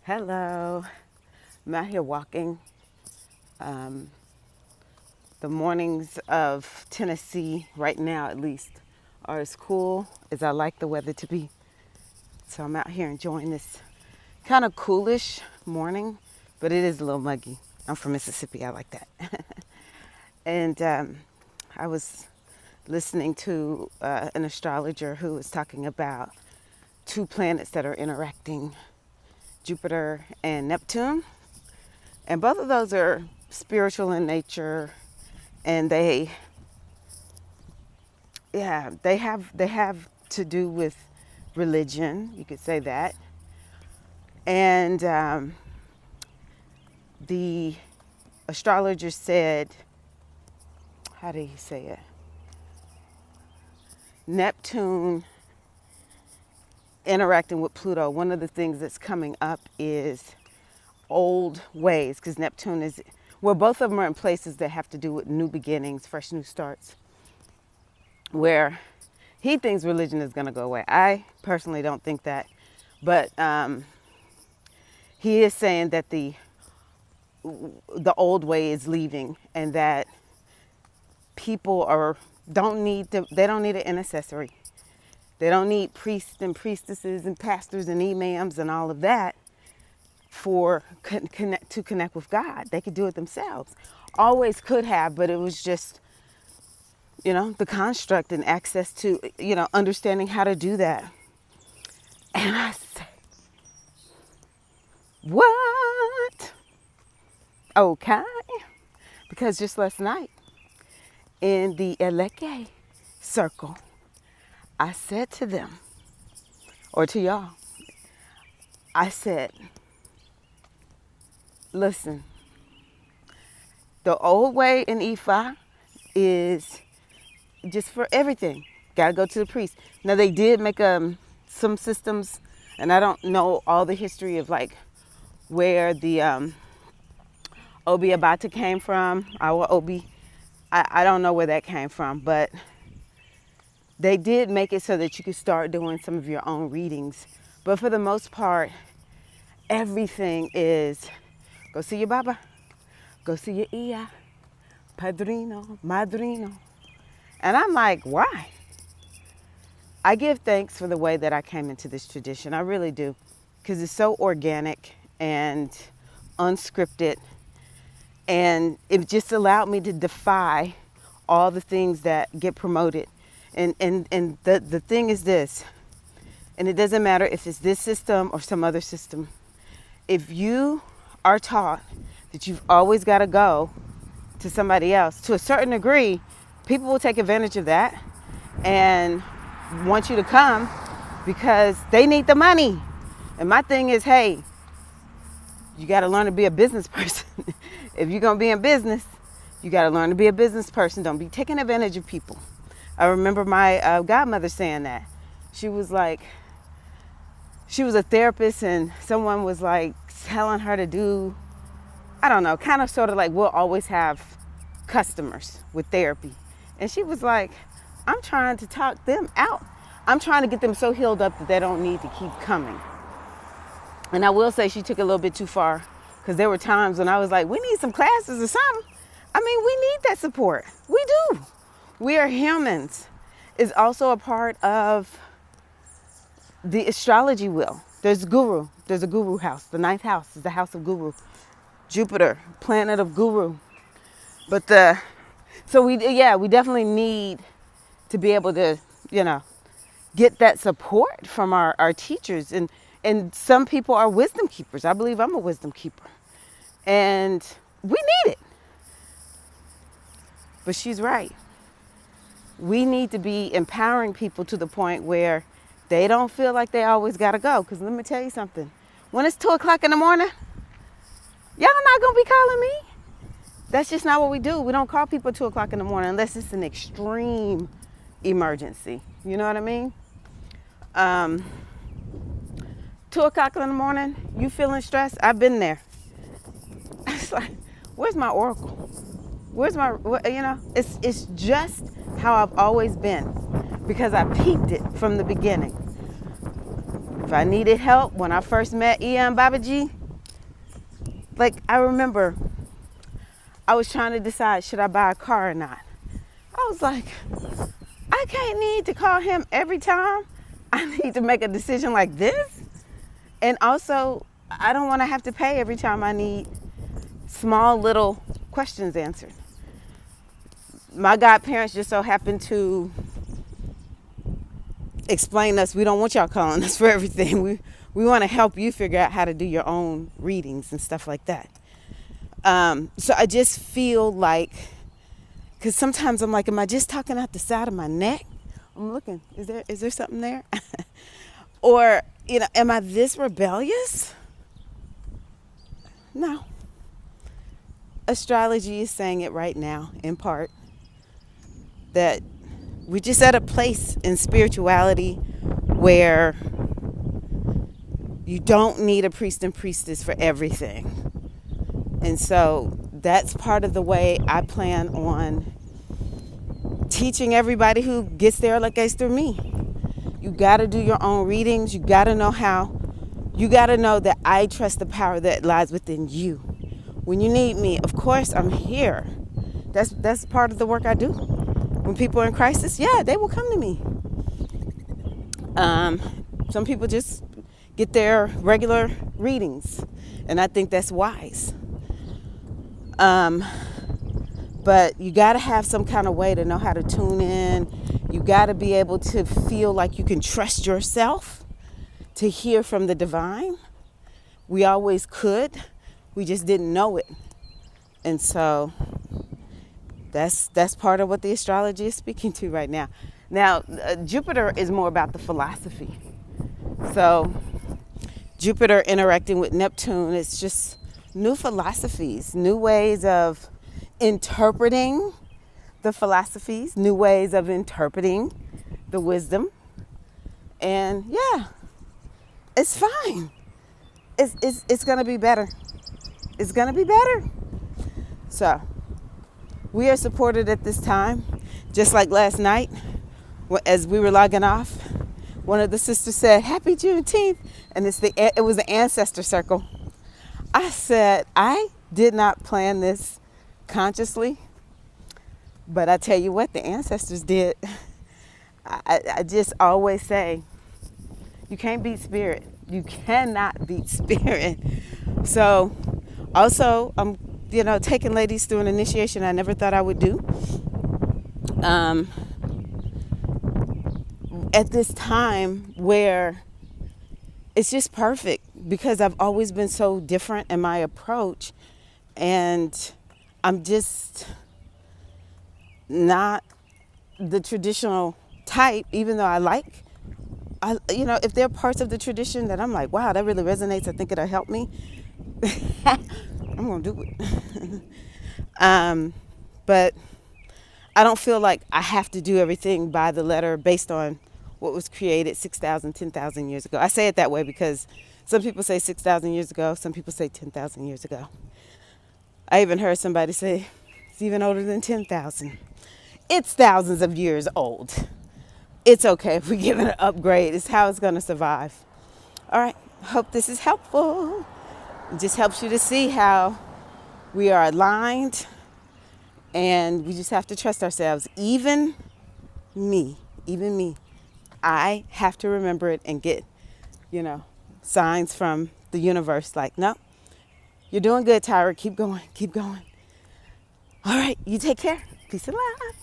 Hello, I'm out here walking. The mornings of Tennessee, right now at least, are as cool as I like the weather to be. So I'm out here enjoying this kind of coolish morning, but it is a little muggy. I'm from Mississippi, I like that. And I was listening to an astrologer who was talking about two planets that are interacting, Jupiter and Neptune. And both of those are spiritual in nature, and they have to do with religion, you could say that. And the astrologer said, how did he say it? Neptune interacting with Pluto, one of the things that's coming up is old ways, because Neptune is, well, both of them are in places that have to do with new beginnings, fresh new starts, where he thinks religion is going to go away. I personally don't think that, but he is saying that the old way is leaving, and that people don't need an intercessory. They don't need priests and priestesses and pastors and imams and all of that to connect with God. They could do it themselves. Always could have, but it was just, the construct and access to, understanding how to do that. And I said, what? Okay. Because just last night in the Alchemy circle, I said to them, or to y'all, I said, listen, the old way in Ifa is just for everything. Got to go to the priest. Now, they did make some systems, and I don't know all the history of like where the Obi Abata came from, our Obi. I don't know where that came from, but they did make it so that you could start doing some of your own readings. But for the most part, everything is go see your Baba, go see your Iya, Padrino, Madrino. And I'm like, why? I give thanks for the way that I came into this tradition. I really do. Because it's so organic and unscripted. And it just allowed me to defy all the things that get promoted. And the thing is this, and it doesn't matter if it's this system or some other system. If you are taught that you've always got to go to somebody else, to a certain degree, people will take advantage of that and want you to come because they need the money. And my thing is, hey, you got to learn to be a business person. If you're going to be in business, you got to learn to be a business person. Don't be taking advantage of people. I remember my godmother saying that. She was like, she was a therapist, and someone was like telling her to do, I don't know, kind of sort of like, we'll always have customers with therapy. And she was like, I'm trying to talk them out. I'm trying to get them so healed up that they don't need to keep coming. And I will say she took it a little bit too far, because there were times when I was like, we need some classes or something. I mean, we need that support. We do. We are humans. Is also a part of the astrology wheel. There's guru. There's a guru house. The ninth house is the house of guru. Jupiter, planet of guru. But so we definitely need to be able to, get that support from our teachers. And some people are wisdom keepers. I believe I'm a wisdom keeper. And we need it. But she's right. We need to be empowering people to the point where they don't feel like they always got to go. Because let me tell you something. When it's 2 o'clock in the morning, y'all not going to be calling me. That's just not what we do. We don't call people 2 o'clock in the morning unless it's an extreme emergency. You know what I mean? 2 o'clock in the morning, you feeling stressed? I've been there. It's like, where's my oracle? Where's my, it's just how I've always been, because I peeped it from the beginning. If I needed help when I first met Ian Babaji, like I remember I was trying to decide, should I buy a car or not? I was like, I can't need to call him every time I need to make a decision like this. And also, I don't want to have to pay every time I need small little questions answered. My godparents just so happen to explain us, we don't want y'all calling us for everything. We want to help you figure out how to do your own readings and stuff like that. So I just feel like, because sometimes I'm like, am I just talking out the side of my neck? I'm looking, is there something there? Or, am I this rebellious? No. Astrology is saying it right now, in part, that we're just at a place in spirituality where you don't need a priest and priestess for everything. And so that's part of the way I plan on teaching everybody who gets there like goes through me. You got to do your own readings. You got to know how. You got to know that I trust the power that lies within you. When you need me, of course, I'm here. That's part of the work I do. When people are in crisis, yeah, they will come to me. Some people just get their regular readings, and I think that's wise. But you got to have some kind of way to know how to tune in. You got to be able to feel like you can trust yourself to hear from the divine. We always could. We just didn't know it. And so that's part of what the astrology is speaking to right now. Now, Jupiter is more about the philosophy. So Jupiter interacting with Neptune, it's just new philosophies, new ways of interpreting the philosophies, new ways of interpreting the wisdom. And yeah, it's fine. It's going to be better. It's going to be better. So we are supported at this time. Just like last night, as we were logging off, one of the sisters said, "Happy Juneteenth," and it was the ancestor circle. I said, I did not plan this consciously, but I tell you what, the ancestors did. I just always say, you can't beat spirit. You cannot beat spirit. So also, I'm taking ladies through an initiation I never thought I would do. At this time where it's just perfect, because I've always been so different in my approach, and I'm just not the traditional type, even though if there are parts of the tradition that I'm like, wow, that really resonates, I think it'll help me, I'm gonna do it. But I don't feel like I have to do everything by the letter based on what was created 6,000, 10,000 years ago. I say it that way because some people say 6,000 years ago, some people say 10,000 years ago. I even heard somebody say it's even older than 10,000. It's thousands of years old. It's okay if we give it an upgrade. It's how it's going to survive. All right. Hope this is helpful. It just helps you to see how we are aligned, and we just have to trust ourselves. Even me, I have to remember it and get, signs from the universe like, no, you're doing good, Tirra. Keep going. All right. You take care. Peace and love.